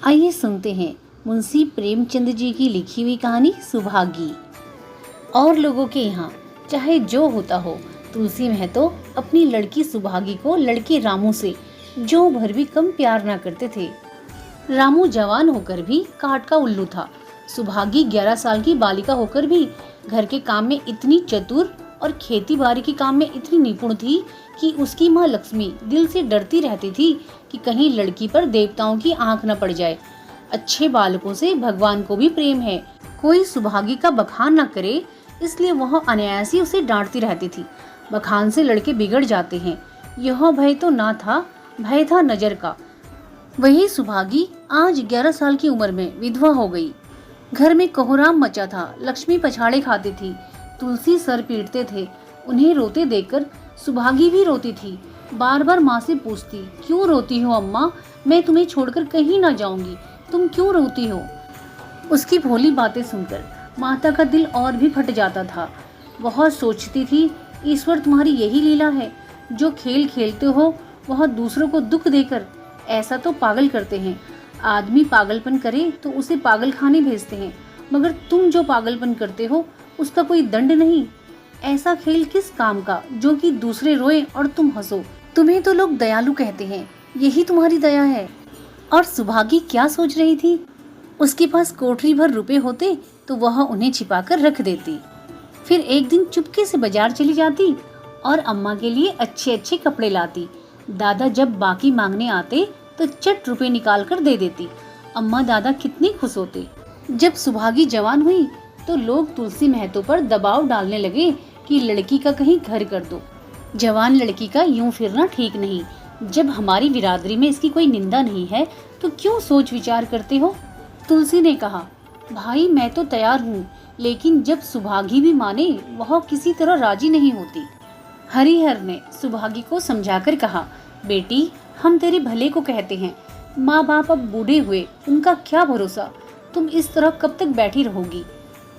आइए सुनते हैं मुंशी प्रेमचंद जी की लिखी हुई कहानी सुभागी। और लोगों के यहाँ चाहे जो होता हो, तुलसी महतो अपनी लड़की सुभागी को लड़के रामू से जो भर भी कम प्यार न करते थे। रामू जवान होकर भी काठ का उल्लू था। सुभागी 11 साल की बालिका होकर भी घर के काम में इतनी चतुर और खेती बाड़ी के काम में इतनी निपुण थी कि उसकी माँ लक्ष्मी दिल से डरती रहती थी कि कहीं लड़की पर देवताओं की आंख न पड़ जाए। अच्छे बालकों से भगवान को भी प्रेम है, कोई सुभागी का बखान न करे, इसलिए वह अनायासी उसे डांटती रहती थी। बखान से लड़के बिगड़ जाते हैं, यह भय तो ना था, भय था नजर का। वही सुभागी आज 11 साल की उम्र में विधवा हो गई। घर में कोहराम मचा था। लक्ष्मी पछाड़े खाती थी, तुलसी सर पीटते थे। उन्हें रोते देखकर सुभागी भी रोती थी। बार बार माँ से पूछती, क्यों रोती हो अम्मा, मैं तुम्हें छोड़कर कहीं ना जाऊंगी, तुम क्यों रोती हो। उसकी भोली बातें सुनकर माता का दिल और भी फट जाता था। बहुत सोचती थी, ईश्वर तुम्हारी यही लीला है, जो खेल खेलते हो वह दूसरों को दुख देकर। ऐसा तो पागल करते हैं, आदमी पागलपन करे तो उसे पागल खाने भेजते हैं, मगर तुम जो पागलपन करते हो उसका कोई दंड नहीं। ऐसा खेल किस काम का जो कि दूसरे रोए और तुम हंसो। तुम्हें तो लोग दयालु कहते हैं, यही तुम्हारी दया है। और सुभागी क्या सोच रही थी, उसके पास कोठरी भर रुपए होते तो वह उन्हें छिपाकर रख देती। फिर एक दिन चुपके से बाजार चली जाती और अम्मा के लिए अच्छे अच्छे कपड़े लाती। दादा जब बाकी मांगने आते तो चट रुपए निकाल कर दे देती। अम्मा दादा कितनी खुश होते। जब सुभागी जवान हुई तो लोग तुलसी महतो पर दबाव डालने लगे कि लड़की का कहीं घर कर दो। जवान लड़की का यूं फिरना ठीक नहीं। जब हमारी बिरादरी में इसकी कोई निंदा नहीं है तो क्यों सोच विचार करते हो। तुलसी ने कहा, भाई मैं तो तैयार हूँ, लेकिन जब सुभागी भी माने वह किसी तरह राजी नहीं होती। हरिहर ने सुभागी को समझाकर कहा, बेटी हम तेरे भले को कहते हैं, माँ बाप अब बूढ़े हुए, उनका क्या भरोसा, तुम इस तरह कब तक बैठी रहोगी।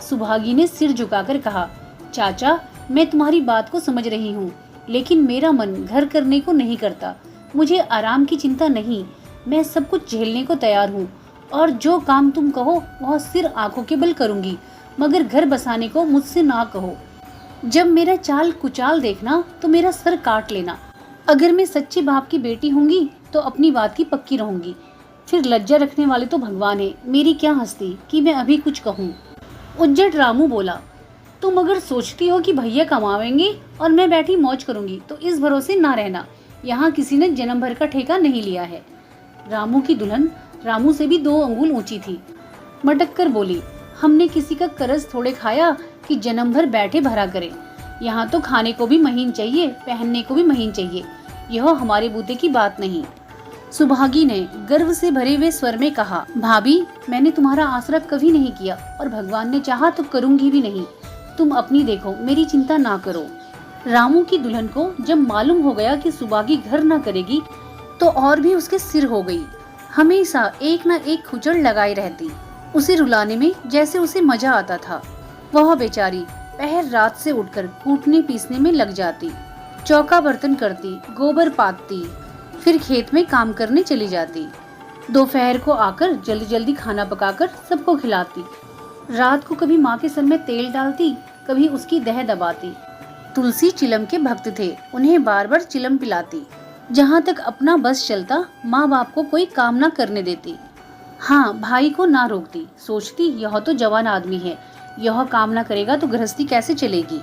सुभागी ने सिर झुकाकर कहा, चाचा मैं तुम्हारी बात को समझ रही हूँ, लेकिन मेरा मन घर करने को नहीं करता। मुझे आराम की चिंता नहीं, मैं सब कुछ झेलने को तैयार हूँ, और जो काम तुम कहो वह सिर आंखों के बल करूंगी, मगर घर बसाने को मुझसे ना कहो। जब मेरा चाल कुचाल देखना तो मेरा सर काट लेना। अगर मैं सच्चे बाप की बेटी होंगी तो अपनी बात की पक्की रहूंगी। फिर लज्जा रखने वाले तो भगवान है, मेरी क्या हस्ती कि मैं अभी कुछ कहूँ। उज्जट रामू बोला, तुम अगर सोचती हो कि भैया कमावेंगे और मैं बैठी मौज करूंगी तो इस भरोसे ना रहना, यहाँ किसी ने जन्म भर का ठेका नहीं लिया है। रामू की दुल्हन रामू से भी 2 अंगुल ऊंची थी। मटक कर बोली, हमने किसी का करज थोड़े खाया कि जन्म भर बैठे भरा करे। यहाँ तो खाने को भी महीन चाहिए, पहनने को भी महीन चाहिए, यह हमारे बूते की बात नहीं। सुभागी ने गर्व से भरे हुए स्वर में कहा, भाभी मैंने तुम्हारा आसरा कभी नहीं किया और भगवान ने चाहा तो करूंगी भी नहीं। तुम अपनी देखो, मेरी चिंता ना करो। रामू की दुल्हन को जब मालूम हो गया कि सुभागी घर न करेगी तो और भी उसके सिर हो गई। हमेशा एक न एक खुचड़ लगाई रहती, उसे रुलाने में जैसे उसे मजा आता था। वह बेचारी पहर रात से उठकर कूटने पीसने में लग जाती, चौका बर्तन करती, गोबर पातती, फिर खेत में काम करने चली जाती। दोपहर को आकर जल्दी जल्दी खाना पकाकर सबको खिलाती। रात को कभी माँ के सर में तेल डालती, कभी उसकी दह दबाती। तुलसी चिलम के भक्त थे, उन्हें बार बार चिलम पिलाती। जहाँ तक अपना बस चलता माँ बाप को कोई काम ना करने देती। हाँ, भाई को ना रोकती, सोचती यह तो जवान आदमी है, यह काम ना करेगा तो गृहस्थी कैसे चलेगी।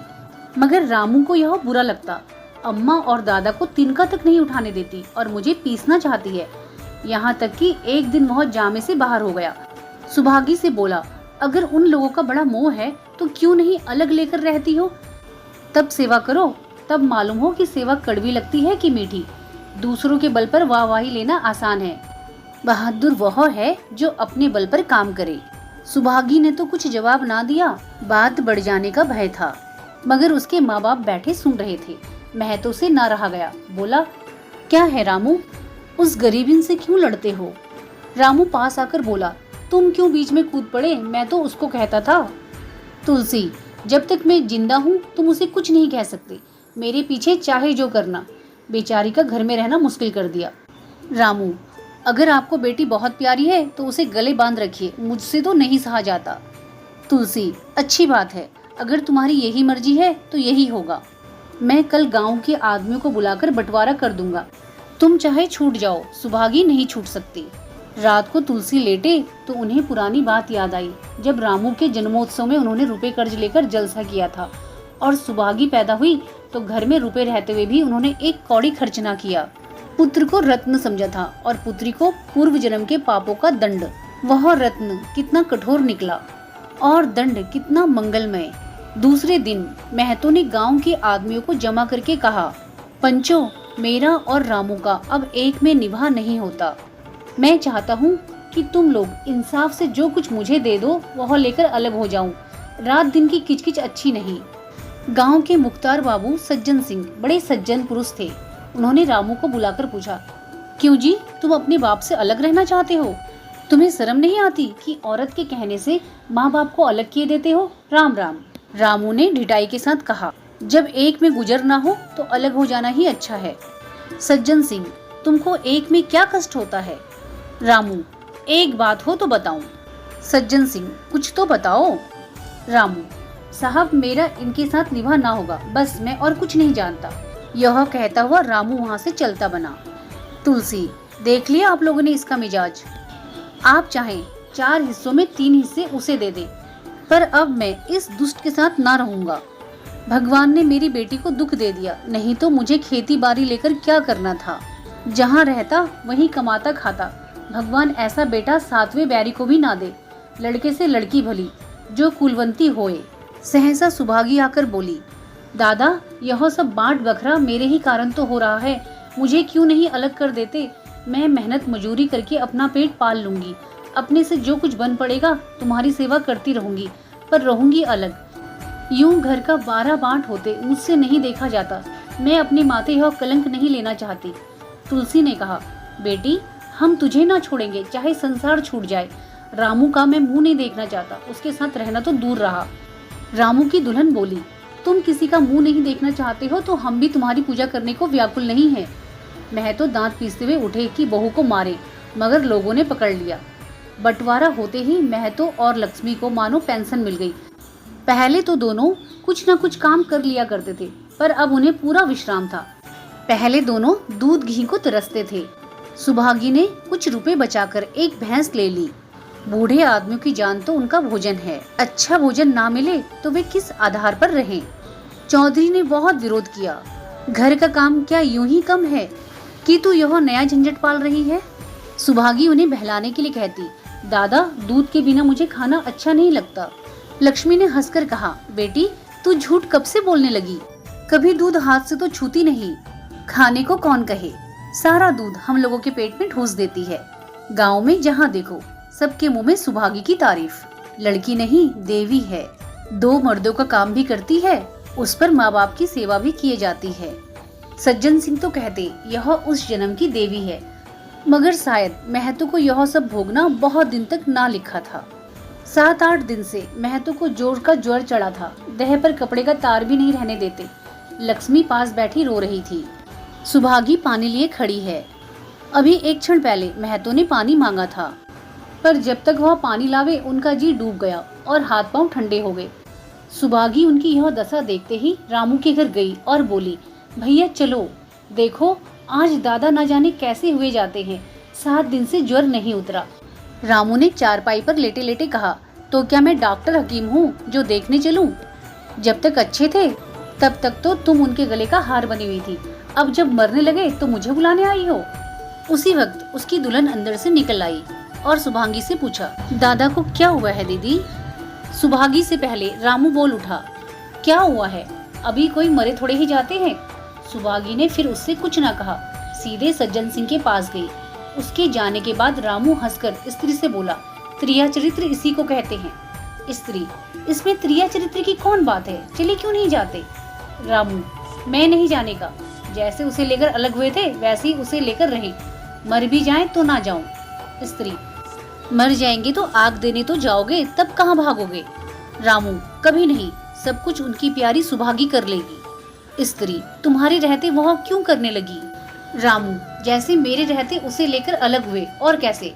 मगर रामू को यह बुरा लगता। अम्मा और दादा को तिनका तक नहीं उठाने देती और मुझे पीसना चाहती है। यहाँ तक कि एक दिन वह जामे से बाहर हो गया। सुभागी से बोला, अगर उन लोगों का बड़ा मोह है तो क्यों नहीं अलग लेकर रहती हो, तब सेवा करो, तब मालूम हो कि सेवा कड़वी लगती है कि मीठी। दूसरों के बल पर वाहवाही लेना आसान है, बहादुर वह है जो अपने बल पर काम करे। सुभागी ने तो कुछ जवाब ना दिया, बात बढ़ जाने का भय था, मगर उसके माँ बाप बैठे सुन रहे थे। महतो से ना रहा गया, बोला, क्या है रामू, उस गरीबिन से क्यों लड़ते हो। रामू पास आकर बोला, तुम क्यों बीच में कूद पड़े, मैं तो उसको कहता था। तुलसी, जब तक मैं जिंदा हूँ तुम उसे कुछ नहीं कह सकते, मेरे पीछे चाहे जो करना। बेचारी का घर में रहना मुश्किल कर दिया। रामू, अगर आपको बेटी बहुत प्यारी है तो उसे गले बांध रखिए, मुझसे तो नहीं सहा जाता। तुलसी, अच्छी बात है, अगर तुम्हारी यही मर्जी है तो यही होगा। मैं कल गांव के आदमियों को बुलाकर बंटवारा कर दूंगा। तुम चाहे छूट जाओ, सुभागी नहीं छूट सकती। रात को तुलसी लेटे तो उन्हें पुरानी बात याद आई, जब रामू के जन्मोत्सव में उन्होंने रुपए कर्ज लेकर जलसा किया था और सुभागी पैदा हुई तो घर में रुपए रहते हुए भी उन्होंने एक कौड़ी खर्च ना किया। पुत्र को रत्न समझा था और पुत्री को पूर्व जन्म के पापों का दंड। वह रत्न कितना कठोर निकला और दंड कितना मंगलमय। दूसरे दिन महतो ने गांव के आदमियों को जमा करके कहा, पंचो, मेरा और रामू का अब एक में निभा नहीं होता। मैं चाहता हूँ कि तुम लोग इंसाफ से जो कुछ मुझे दे दो वह लेकर अलग हो जाऊं। रात दिन की किचकिच अच्छी नहीं। गांव के मुख्तार बाबू सज्जन सिंह बड़े सज्जन पुरुष थे। उन्होंने रामू को बुलाकर पूछा, क्यों जी, तुम अपने बाप से अलग रहना चाहते हो? तुम्हें शर्म नहीं आती कि औरत के कहने से माँ बाप को अलग किए देते हो? राम राम। रामू ने ढिठाई के साथ कहा, जब एक में गुजर ना हो तो अलग हो जाना ही अच्छा है। सज्जन सिंह, तुमको एक में क्या कष्ट होता है? रामू, एक बात हो तो बताऊं। सज्जन सिंह, कुछ तो बताओ। रामू, साहब, मेरा इनके साथ निभा ना होगा, बस, मैं और कुछ नहीं जानता। यह कहता हुआ रामू वहाँ से चलता बना। तुलसी, देख लिया आप लोगों ने इसका मिजाज। आप चाहें 4 हिस्सों में 3 हिस्से उसे दे दे, पर अब मैं इस दुष्ट के साथ ना रहूंगा। भगवान ने मेरी बेटी को दुख दे दिया, नहीं तो मुझे खेती बाड़ी लेकर क्या करना था। जहाँ रहता वहीं कमाता खाता। भगवान ऐसा बेटा 7वें बैरी को भी ना दे। लड़के से लड़की भली, जो कुलवंती होए। सहसा सुभागी आकर बोली, दादा, यह सब बांट बखरा मेरे ही कारण तो हो रहा है। मुझे क्यों नहीं अलग कर देते? मैं मेहनत मजूरी करके अपना पेट पाल लूंगी। अपने से जो कुछ बन पड़ेगा तुम्हारी सेवा करती रहूंगी, पर रहूंगी अलग। यूं घर का 12 बांट होते मुझसे नहीं देखा जाता। मैं अपने माथे यह कलंक नहीं लेना चाहती। तुलसी ने कहा, बेटी, हम तुझे ना छोड़ेंगे, चाहे संसार छूट जाए। रामू का मैं मुंह नहीं देखना चाहता, उसके साथ रहना तो दूर रहा। रामू की दुल्हन बोली, तुम किसी का मुंह नहीं देखना चाहते हो तो हम भी तुम्हारी पूजा करने को व्याकुल नहीं है। महतो दांत पीसते हुए उठे कि बहू को मारे, मगर लोगों ने पकड़ लिया। बंटवारा होते ही महतो और लक्ष्मी को मानो पेंशन मिल गई। पहले तो दोनों कुछ न कुछ काम कर लिया करते थे, पर अब उन्हें पूरा विश्राम था। पहले दोनों दूध घी को तरसते थे। सुभागी ने कुछ रुपए बचाकर एक भैंस ले ली। बूढ़े आदमियों की जान तो उनका भोजन है, अच्छा भोजन ना मिले तो वे किस आधार पर रहें। चौधरी ने बहुत विरोध किया। घर का काम क्या यूं ही कम है कि तू यह नया झंझट पाल रही है? सुभागी उन्हें बहलाने के लिए कहती, दादा, दूध के बिना मुझे खाना अच्छा नहीं लगता। लक्ष्मी ने हंसकर कहा, बेटी, तू झूठ कब से बोलने लगी? कभी दूध हाथ से तो छूती नहीं। खाने को कौन कहे, सारा दूध हम लोगों के पेट में ठूस देती है। गाँव में जहाँ देखो सबके मुंह में सुभागी की तारीफ। लड़की नहीं, देवी है। 2 मर्दों का काम भी करती है, उस पर माँ बाप की सेवा भी किए जाती है। सज्जन सिंह तो कहते यह उस जन्म की देवी है, मगर शायद महतो को यह सब भोगना बहुत दिन तक ना लिखा था। 7-8 दिन से महतो को जोर का ज्वर चढ़ा था। देह पर कपड़े का तार भी नहीं रहने देते। लक्ष्मी पास बैठी रो रही थी। सुभागी पानी लिए खड़ी है। अभी एक क्षण पहले महतो ने पानी मांगा था, पर जब तक वह पानी लावे उनका जी डूब गया और हाथ पांव ठंडे हो गए। सुभागी उनकी यह दशा देखते ही रामू के घर गई और बोली, भैया चलो, देखो आज दादा ना जाने कैसे हुए जाते हैं। 7 दिन से ज्वर नहीं उतरा। रामू ने चारपाई पर लेटे लेटे कहा, तो क्या मैं डॉक्टर हकीम हूँ जो देखने चलूं? जब तक अच्छे थे तब तक तो तुम उनके गले का हार बनी हुई थी, अब जब मरने लगे तो मुझे बुलाने आई हो। उसी वक्त उसकी दुल्हन अंदर से निकल आई और सुभागी से पूछा, दादा को क्या हुआ है दीदी? सुभागी से पहले रामू बोल उठा, क्या हुआ है, अभी कोई मरे थोड़े ही जाते हैं। सुभागी ने फिर उससे कुछ ना कहा, सीधे सज्जन सिंह के पास गई। उसके जाने के बाद रामू हंसकर स्त्री से बोला, त्रिया चरित्र इसी को कहते हैं। स्त्री, इसमें त्रिया चरित्र की कौन बात है, चले क्यों नहीं जाते? रामू, मैं नहीं जाने का, जैसे उसे लेकर अलग हुए थे वैसे ही उसे लेकर रहें, मर भी जाएं तो ना जाऊं। स्त्री, मर जाएंगे तो आग देने तो जाओगे, तब कहाँ भागोगे? रामू, कभी नहीं, सब कुछ उनकी प्यारी सुभागी कर लेगी। स्त्री, तुम्हारे रहते वह क्यों करने लगी? रामू, जैसे मेरे रहते उसे लेकर अलग हुए। और कैसे?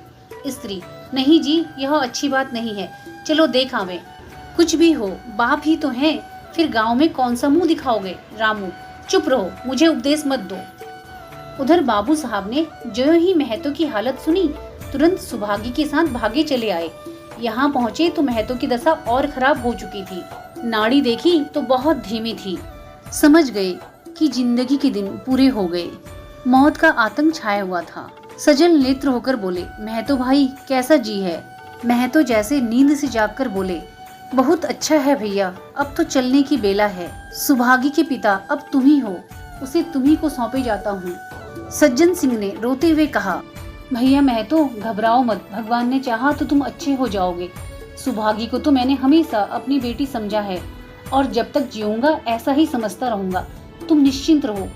स्त्री: नहीं जी, यह अच्छी बात नहीं है, चलो देख आवे। कुछ भी हो, बाप ही तो हैं, फिर गांव में कौन सा मुंह दिखाओगे? रामू: चुप रहो, मुझे उपदेश मत दो। उधर बाबू साहब ने जो ही महतो की हालत सुनी, तुरंत सुभागी के साथ भागे चले आए। यहाँ पहुँचे तो महतो की दशा और खराब हो चुकी थी। नाड़ी देखी तो बहुत धीमी थी। समझ गए कि जिंदगी के दिन पूरे हो गए। मौत का आतंक छाया हुआ था। सजल नेत्र होकर बोले, महतो भाई कैसा जी है? महतो जैसे नींद से जागकर बोले, बहुत अच्छा है भैया, अब तो चलने की बेला है। सुभागी के पिता अब तुम ही हो, उसे तुम्ही को सौंपे जाता हूँ। सज्जन सिंह ने रोते हुए कहा, भैया महतो घबराओ मत, भगवान ने चाहा तो तुम अच्छे हो जाओगे। सुभागी को तो मैंने हमेशा अपनी बेटी समझा है और जब तक जीऊंगा ऐसा ही समझता रहूंगा। तुम निश्चिंत रहो,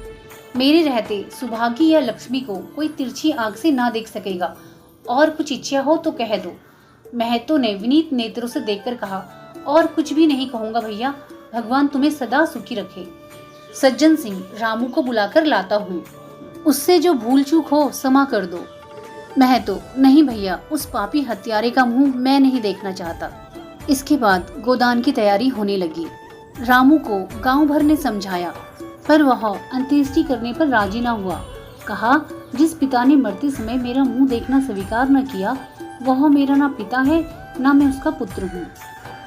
मेरे रहते सुभागी या लक्ष्मी को कोई तिरछी आंख से ना देख सकेगा। और कुछ इच्छा हो तो कह दो। महतो ने विनीत नेत्रों से देखकर कहा, और कुछ भी नहीं कहूंगा भैया, भगवान तुम्हें सदा सुखी रखे। सज्जन सिंह: रामू को बुलाकर लाता हूँ, उससे जो भूल चूक हो क्षमा कर दो। महतो: नहीं भैया, उस पापी हत्यारे का मुंह मैं नहीं देखना चाहता। इसके बाद गोदान की तैयारी होने लगी। रामू को गांव भर ने समझाया, पर वह अंत्येष्टि करने पर राजी न हुआ। कहा, जिस पिता ने मरते समय मेरा मुंह देखना स्वीकार न किया, वह मेरा ना पिता है ना मैं उसका पुत्र हूँ।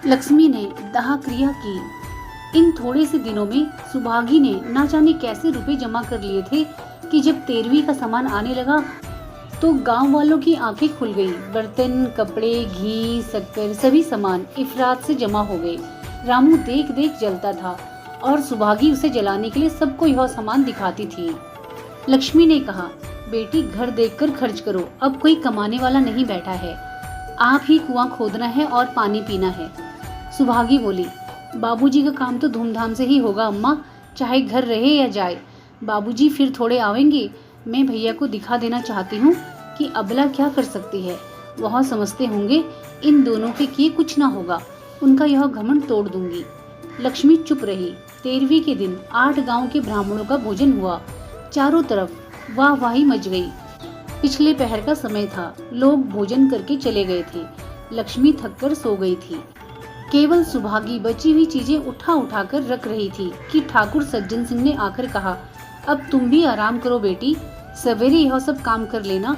लक्ष्मी ने दाह क्रिया की। इन थोड़े से दिनों में सुभागी ने ना जाने कैसे रुपए जमा कर लिए थे कि जब 13वीं का सामान आने लगा तो गांव वालों की आंखें खुल गई। बर्तन, कपड़े, घी, शक्कर, सभी सामान इफरात से जमा हो गए। रामू देख देख जलता था और सुभागी उसे जलाने के लिए सबको यह सामान दिखाती थी। लक्ष्मी ने कहा, बेटी घर देखकर खर्च करो, अब कोई कमाने वाला नहीं बैठा है, आप ही कुआं खोदना है और पानी पीना है। सुभागी बोली, बाबूजी का काम तो धूमधाम से ही होगा अम्मा, चाहे घर रहे या जाए। बाबूजी फिर थोड़े आवेंगे। मैं भैया को दिखा देना चाहती हूँ कि अबला क्या कर सकती है। वह समझते होंगे इन दोनों के किए कुछ ना होगा, उनका यह घमंड तोड़ दूंगी। लक्ष्मी चुप रही। 13वीं के दिन 8 गांव के ब्राह्मणों का भोजन हुआ। चारों तरफ वाहवाही मच गई। पिछले पहर का समय था, लोग भोजन करके चले गए थे। लक्ष्मी थककर सो गई थी। केवल सुभागी बची हुई चीजें उठा उठा कर रख रही थी कि ठाकुर सज्जन सिंह ने आकर कहा, अब तुम भी आराम करो बेटी, सवेरे यह सब काम कर लेना।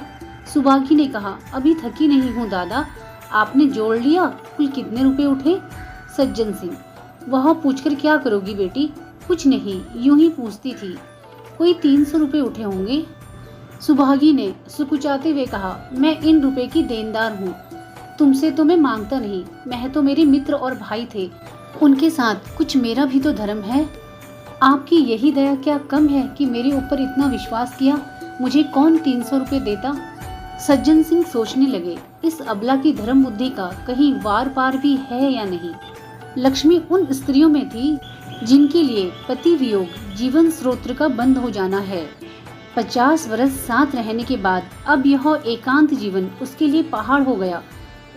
सुभागी ने कहा, अभी थकी नहीं हूँ दादा। आपने जोड़ लिया, कुल कितने रुपए उठे? सज्जन सिंह, वह पूछकर क्या करोगी बेटी? कुछ नहीं, यूं ही पूछती थी। कोई 300 रुपए उठे होंगे। सुभागी ने सुकुचाते हुए कहा, मैं इन रुपए की देनदार हूँ, तुमसे तो मैं मांगता नहीं। मैं तो मेरे मित्र और भाई थे, उनके साथ कुछ मेरा भी तो धर्म है। आपकी यही दया क्या कम है कि मेरे ऊपर इतना विश्वास किया? मुझे कौन 300 रुपए देता? सज्जन सिंह सोचने लगे, इस अबला की धर्म बुद्धि का कहीं वार पार भी है या नहीं। लक्ष्मी उन स्त्रियों में थी जिनके लिए पति वियोग जीवन स्रोत का बंद हो जाना है। 50 वर्ष साथ रहने के बाद अब यह एकांत जीवन उसके लिए पहाड़ हो गया।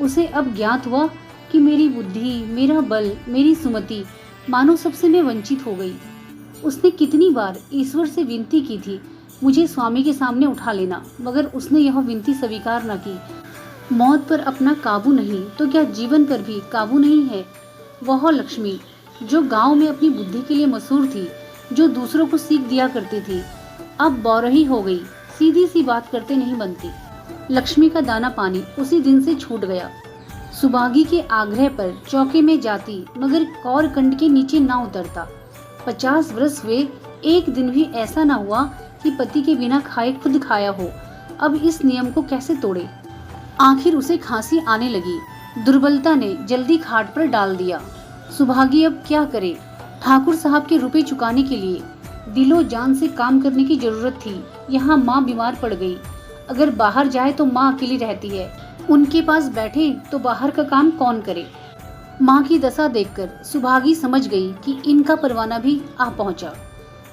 उसे अब ज्ञात हुआ कि मेरी बुद्धि, मेरा बल, मेरी सुमति, मानो सबसे मैं वंचित हो गई। उसने कितनी बार ईश्वर से विनती की थी, मुझे स्वामी के सामने उठा लेना, मगर उसने यह विनती स्वीकार न की। मौत पर अपना काबू नहीं तो क्या जीवन पर भी काबू नहीं है? वह लक्ष्मी जो गांव में अपनी बुद्धि के लिए मशहूर थी, जो दूसरों को सीख दिया करती थी, अब बौरही हो गई, सीधी सी बात करते नहीं बनती। लक्ष्मी का दाना पानी उसी दिन से छूट गया। सुभागी के आग्रह पर चौके में जाती, मगर कौर कंड के नीचे ना उतरता। 50 वर्ष हुए, एक दिन भी ऐसा ना हुआ कि पति के बिना खाए खुद खाया हो। अब इस नियम को कैसे तोड़े? आखिर उसे खांसी आने लगी। दुर्बलता ने जल्दी खाट पर डाल दिया। सुभागी अब क्या करे? ठाकुर साहब के रुपए चुकाने के लिए दिलो जान से काम करने की जरूरत थी। यहाँ माँ बीमार पड़ गई, अगर बाहर जाए तो माँ अकेली रहती है, उनके पास बैठे तो बाहर का काम कौन करे? माँ की दशा देखकर सुभागी समझ गई कि इनका परवाना भी आ पहुंचा।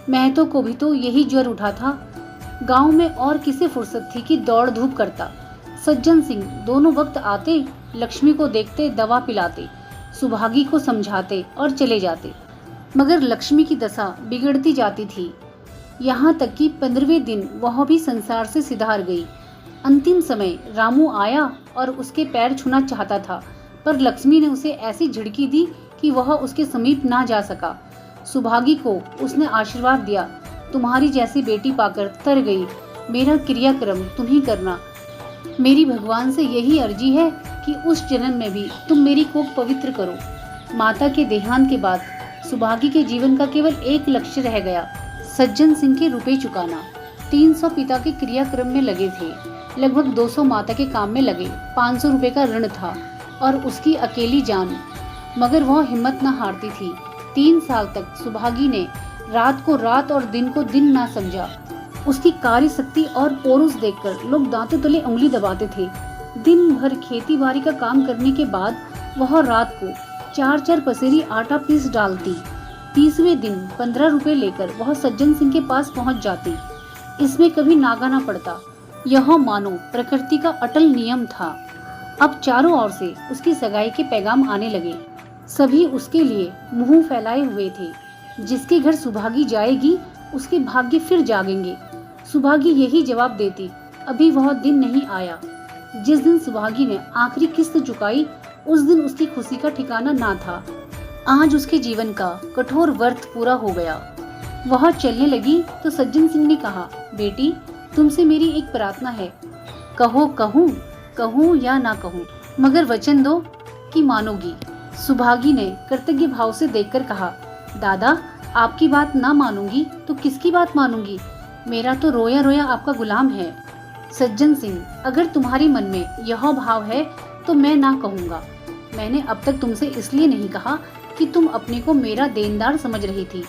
महतो को भी तो यही ज्वर उठा था। गांव में और किसे फुर्सत थी कि दौड़ धूप करता। सज्जन सिंह दोनों वक्त आते, लक्ष्मी को देखते, दवा पिलाते, सुभागी को समझाते और चले जाते, मगर लक्ष्मी की दशा बिगड़ती जाती थी। यहाँ तक कि 15वें दिन वह भी संसार से सिधार गई। अंतिम समय रामू आया और उसके पैर छूना चाहता था, पर लक्ष्मी ने उसे ऐसी झिड़की दी कि वह उसके समीप ना जा सका। सुभागी को उसने आशीर्वाद दिया, तुम्हारी जैसी बेटी पाकर तर गई, मेरा क्रियाक्रम तुम ही करना। मेरी भगवान से यही अर्जी है कि उस जन्म में भी तुम मेरी कोख पवित्र करो। माता के देहांत के बाद सुभागी के जीवन का केवल एक लक्ष्य रह गया, सज्जन सिंह के रुपए चुकाना। 300 पिता के क्रियाक्रम में लगे थे, लगभग 200 माता के काम में लगे, 500 रुपए का ऋण था और उसकी अकेली जान। मगर वह हिम्मत न हारती थी। 3 साल तक सुभागी ने रात को रात और दिन को दिन ना समझा। उसकी कार्य शक्ति और पौरुष देखकर लोग दांतों तले उंगली दबाते थे। दिन भर खेती बाड़ी का काम करने के बाद वह रात को 4-4 पसेरी आटा पीस डालती। 30वें दिन 15 रुपए लेकर वह सज्जन सिंह के पास पहुंच जाती। इसमें कभी नागा न पड़ता। यह मानो प्रकृति का अटल नियम था। अब चारों ओर से उसकी सगाई के पैगाम आने लगे। सभी उसके लिए मुंह फैलाए हुए थे। जिसके घर सुभागी जाएगी उसके भाग्य फिर जागेंगे। सुभागी यही जवाब देती, अभी वह दिन नहीं आया। जिस दिन सुभागी ने आखिरी किस्त चुकाई उस दिन उसकी खुशी का ठिकाना ना था। आज उसके जीवन का कठोर व्रत पूरा हो गया। वह चलने लगी तो सज्जन सिंह ने कहा, बेटी तुमसे मेरी एक प्रार्थना है, कहो कहूँ या ना कहूँ, मगर वचन दो कि मानोगी। सुभागी ने कृतज्ञ भाव से देखकर कहा, दादा आपकी बात ना मानूंगी तो किसकी बात मानूंगी, मेरा तो रोया रोया आपका गुलाम है। सज्जन सिंह, अगर तुम्हारी मन में यह भाव है तो मैं ना कहूँगा। मैंने अब तक तुमसे इसलिए नहीं कहा कि तुम अपने को मेरा देनदार समझ रही थी।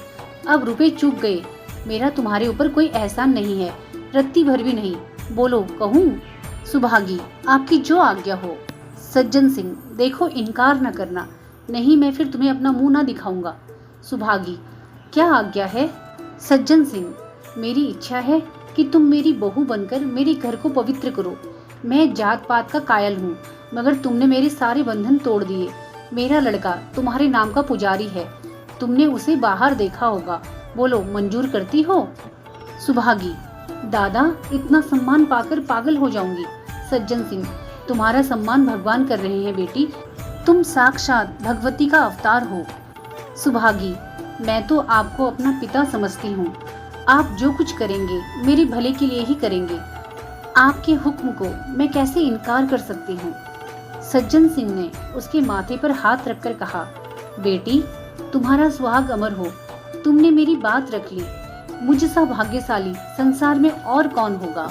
अब रुपए चूक गए, मेरा तुम्हारे ऊपर कोई एहसान नहीं है, रत्ती भर भी नहीं। बोलो कहूँ? सुभागी, आपकी जो आज्ञा हो। सज्जन सिंह, देखो इनकार न करना, नहीं मैं फिर तुम्हें अपना मुंह ना दिखाऊंगा। सुभागी, क्या आज्ञा है? सज्जन सिंह, मेरी इच्छा है कि तुम मेरी बहू बनकर मेरे घर को पवित्र करो। मैं जात पात का कायल हूँ, मगर तुमने मेरे सारे बंधन तोड़ दिए। मेरा लड़का तुम्हारे नाम का पुजारी है, तुमने उसे बाहर देखा होगा। बोलो मंजूर करती हो? सुभागी, दादा इतना सम्मान पाकर पागल हो जाऊंगी। सज्जन सिंह, तुम्हारा सम्मान भगवान कर रहे हैं बेटी, तुम साक्षात भगवती का अवतार हो। सुभागी, मैं तो आपको अपना पिता समझती हूँ। आप जो कुछ करेंगे मेरे भले के लिए ही करेंगे। आपके हुक्म को मैं कैसे इनकार कर सकती हूँ। सज्जन सिंह ने उसके माथे पर हाथ रखकर कहा, बेटी तुम्हारा सुहाग अमर हो, तुमने मेरी बात रख ली। मुझ सा भाग्यशाली संसार में और कौन होगा।